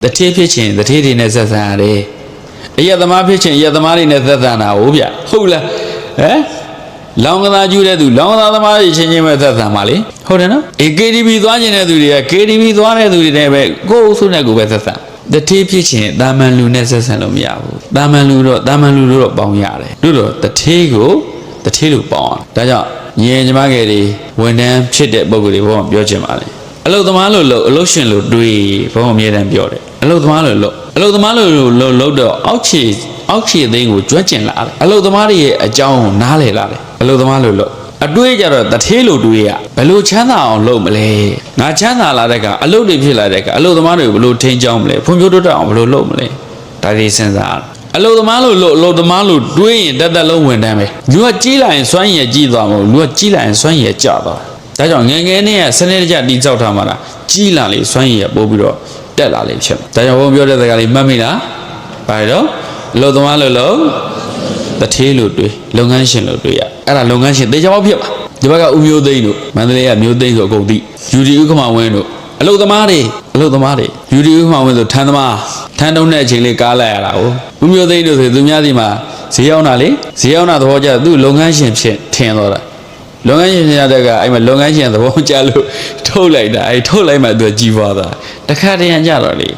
The tea pitching, the tea in a zazare. Yet the ma pitching, yet the marine at Zazana, Obia. Hula, eh? Longer than you do, longer than the marriage changing with Zazamali. Hold on, a KDB one in a duty, KDB one in a duty, go soon and go with the The tea pitching, Daman Lunesas and Lomiabu, Daman Luro, Bonyare. Ludo, the tea go, the tea look born. Daja, Yen Magari, when them chit at Boguli won't be your Gemali. Allo the malo lotion lo dui from here and beauty. Allo the malo lo the ouchie thing with dredging la. Allo the mari a jown nale la. Allo the malo lo. A duejar that halo duia. Below chana on low malay. Na chana la deca, allo de villa deca, allo the mano below 10 jomble, from your down below low malay. That is sense. Allo the malo lo the malo doing that alone when damn it. You are Gila and Swanya Gidamo, you are Gila and Swanya Java. ဒါကြောင့်ငယ်ငယ်နဲ့စနစ်တကျတိကျထားမှာလားကြီးလာလေစွမ်းရည်ပို့ပြီးတော့တက်လာလေဖြစ်တယ်ဒါကြောင့်ဘုန်းပြောတဲ့စကားလေးမှတ်မိလားဘာလို့လုံသမားလို့တထေးလို့တွေးလုပ်ငန်းရှင်လို့တွေးရအဲ့ဒါလုပ်ငန်းရှင်တေချာပေါက်ဖြစ်ပါဒီဘက်ကဦးမျိုးသိန်းတို့မန္တလေးကမျိုးသိန်းဆိုအကုန်သိယူဒီဥက္ကမဝင်းတို့အလုပ်သမားတွေယူဒီဥက္ကမဝင်းဆိုထန်းသမားထန်းတုံးတဲ့အချိန်လေးကားလိုက်ရတာကိုဦးမျိုးသိန်းတို့ဆိုသူများစီမှာဈေးရောက်တာလေဈေးရောက်တာသဘောကျသူ့လုပ်ငန်းရှင်ဖြစ်ထင်တော့တာ လုပ်ငန်းရှင်ရတဲ့ကအဲ့မှာလုပ်ငန်းရှင်သဘောကျလို့ထုတ်လိုက်တာအဲ့ထုတ်လိုက်မှသူကြီးပွားတာတခါတည်းရကြတော့လေ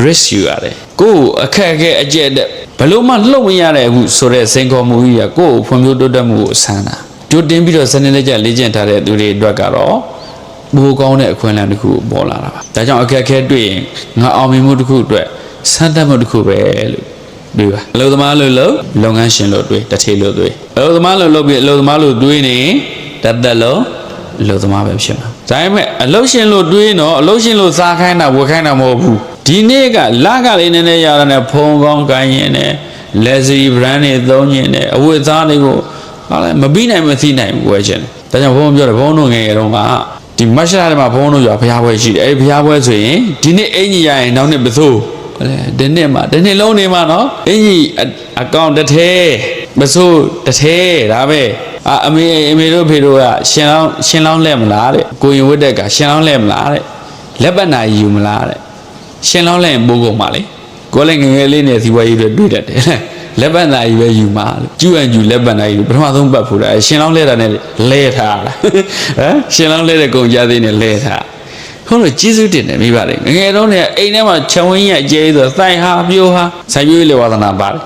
risk ယူရတယ်ကိုယ်အခက်အခဲအကျက်တဲ့ဘလို့မှလှုပ်မရတဲ့အခုဆိုတဲ့စိန်ခေါ်မှုကြီးကကိုယ်ဖွံ့ဖြိုးတိုးတက်မှုကိုဆန်းတာကြိုတင်ပြီးတော့စနစ်လက်ကျလေ့ကျင့်ထားတဲ့သူတွေအတွက်ကတော့ဘိုးကောင်းတဲ့အခွင့်အလမ်းတစ်ခုပေါ်လာတာပါဒါကြောင့်အခက်အခဲတွေ့ရင်ငါအောင်မြင်မှုတစ်ခုအတွက်စမ်းသပ်မှုတစ်ခုပဲလို့တွေ့ပါအလုပ်သမားလို့လုပ်ငန်းရှင်လို့တွေ့တစ်ထေလို့တွေ့အလုပ်သမားလို့လုပ်ပြီးအလုပ်သမားလို့တွေ့နေ တတ်တယ်လို့လို့သမားပဲဖြစ်မှာဒါပေမဲ့အလုပ်ရှင်လို့တွေးတော့အလုပ်ရှင်လို့စားခိုင်းတာဝယ်ခိုင်းတာမဟုတ်ဘူးဒီနေ့ကလကလေးနည်းနည်းရတာနဲ့ဖုံကောင်းကိုင်းရင်နဲ့ luxury brand တွေသုံးရင်နဲ့အဝတ်စားတွေကိုဟာလဲမပြီးနိုင်မသိနိုင်ဘူးဝယ်ချင်တယ်ဒါကြောင့်ဘုန်းပြောတယ်ဘုန်းတို့ငယ်ငယ်တုန်းကဒီမတ်ရှလာထဲမှာဘုန်းတို့ရွာဖျားပွဲရှိတယ်အဲ့ဖျားပွဲဆိုရင်ဒီနေ့အင်ကြီးရရင်နောက်နှစ်ပစိုးဒီနေ့မှာဒီနေ့လုံးနေမှာနော်အင်ကြီးအကောင့်တစ်ထဲပစိုးတစ်ထဲဒါပဲ အမေတို့ဖေတို့ကရှင်လောင်းလဲမလားတဲ့ကိုရင်ဝတ်တဲ့ကရှင်လောင်းလဲမလားတဲ့လက်ပတ်နာယူမလားတဲ့ရှင်လောင်းလဲပိုးကုန်ပါလေကိုလည်းငငယ်လေးနဲ့စီဝါရေးတွေတွေ့တတ်တယ်လက်ပတ်နာယူပဲယူမှာလို့ကျူအန်ကျူလက်ပတ်နာယူပထမဆုံးပတ်ဖို့တာရှင်လောင်းလဲတာနဲ့လဲထားတာဟမ်ရှင်လောင်းလဲတဲ့ကုန်ကြသေးနဲ့လဲထားခုလိုကျေးဇူးတင်တယ်မိပါတယ်ငငယ်တုန်းကအိမ်ထဲမှာခြံဝင်းကြီးအကျဲဆိုစိုင်ဟာပြိုးဟာစိုင်ပြိုးလေဝါသနာပါတယ်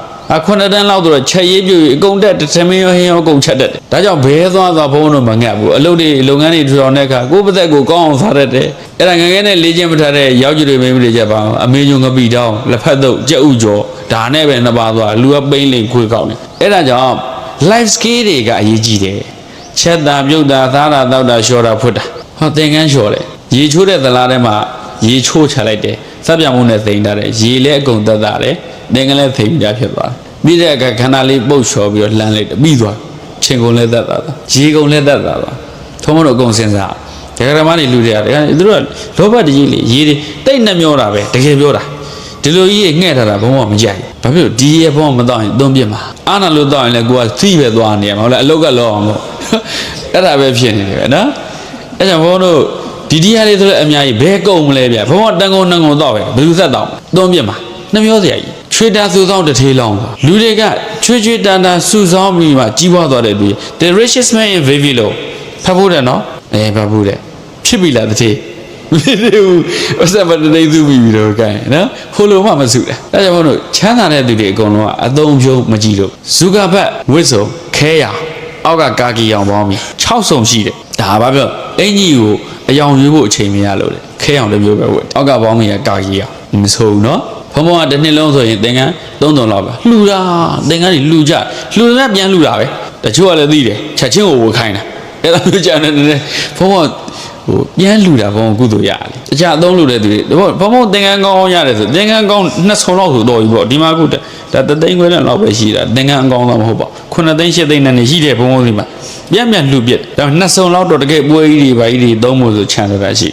ခုနှစ်တန်းလောက်ဆိုတော့ချက်ရေးပြည့်အကုန်တက်တမင်းရောဟင်းရောအကုန်ချက်တက်တယ်ဒါကြောင့်ဘဲသွားဘုံတို့မငတ်ဘူးအလုပ်တွေလုပ်ငန်းတွေထူထောင်တဲ့အခါကိုယ့်ပါသက်ကိုကောင်းအောင်စားတတ်တယ်အဲ့ဒါငငယ်နဲ့လေ့ကျင့်မထားတဲ့ရောက်ကြွတွေမင်းတွေချက်ပါအမေညုံငပိတောင်းလက်ဖက်တော့ကြက်ဥကျော်ဒါနဲ့ပဲနှစ်ပါးသွားလူကပိန်းလိန်ခွေးကောင်းတယ်အဲ့ဒါကြောင့် life skill တွေကအရေးကြီးတယ်ချက်တာပြုတ်တာသားတာတောက်တာလျှော်တာဖွတ်တာဟောသင်္ကန်းလျှော်တယ်ရေချိုးတဲ့သလားထဲမှာရေချိုးချလိုက်တယ်စပ်ပြမှုနဲ့သိမ့်တာတယ်ရေလည်းအကုန်သက်တာတယ်သင်္ကန်းလည်းသိမ့်တာဖြစ်သွား ပြီးတဲ့အခါခန္ဓာလေးပုတ်ချော်ပြီးတော့လှမ်းလိုက်တယ်ပြီးသွားချင်းကုန်လဲတတ်တာရေကုန်လဲတတ်တာထုံးမတို့အကုန်စင်စားဒကာဓမ္မတွေလူတွေရတယ်သူတို့ကလောဘတကြီးလေရေတွေတိတ်နှမျောတာပဲတကယ်ပြောတာဒီလိုကြီးငှဲ့ထားတာဘုံကမကြိုက်ဘာဖြစ်လို့ဒီရေဘုံမတော့ရင်သွန်းပြစ်မှာအာနာလို့တော့ရင်လည်းကိုကစီးပဲသွားနေရမှာဟုတ်လားအလုတ်ကလောအောင်လို့အဲ့ဒါပဲဖြစ်နေတယ်ပဲနော်အဲ့ကြောင့်ဘုံတို့ဒီတရားလေးဆိုတော့အများကြီးဘဲကုန်မလဲဗျဘုံကတန်ကုန်နှံကုန်တော့ပဲဘယ်သူဆက်တော့သွန်းပြစ်မှာနှမျောစရာကြီး ချွေတာစုဆောင်တစ်ထေးလောင်းလူတွေကချွေတာစုဆောင်ပြီးမှကြီးပွားသွားတဲ့သူ The richest man in Vivilo ဖတ်ဖို့တယ်နော်ဖတ်ဖို့တယ်ဖြစ်ပြီလားတစ်ထေးမဖြစ်ဘူးအစမတည်းသူပြီးတော့ကဲနော်ဟိုလိုမှမစုတယ်ဒါကြောင့်မလို့ချမ်းသာတဲ့သူတွေအကုန်လုံးကအသုံးပြုံးမကြည့်လို့ဇူကာဘတ်ဝစ်စုံခဲရအောက်ကကာကီအောင်ပေါင်းပြီး6စုံရှိတယ်ဒါဘာပြောအင်ကြီးကိုအယောင်ရွေးဖို့အချိန်မရလို့လေခဲအောင်တစ်မျိုးပဲဝတ်အောက်ကပေါင်းပြီးကာကီအောင်မဆိုဘူးနော် ဘုံဘုံကတစ်နှစ်လုံးဆိုရင်သင်္ကန်း3လောက်ပဲလှူတာသင်္ကန်းကြီးလှူကြလှူတယ်ပြန်လှူတာပဲတချို့ကလည်းသိတယ်ချက်ချင်းကိုဝခိုင်းတာအဲ့ဒါမျိုးကြတယ်ဘုံဘုံဟိုပြန်လှူတာဘုံကုသိုလ်ရတယ်တခြားအသုံးလှူတဲ့သူတွေဘုံဘုံသင်္ကန်းကောင်းရတယ်ဆိုသင်္ကန်းကောင်း2ဆုံလောက်ဆိုတော့ပြီပေါ့ဒီမှာကုဒါတသိန်းခွဲလောက်ပဲရှိတာသင်္ကန်းအကောင်းတော့မဟုတ်ပါ9သိန်း10သိန်းနဲ့ရှိတဲ့ဘုံဘုံဒီမှာပြန်လှူပြစ်ဒါ2ဆုံလောက်တော့တကယ်ပွဲကြီးတွေဘာကြီးတွေသုံးဖို့ဆိုခြံဆိုတာရှိ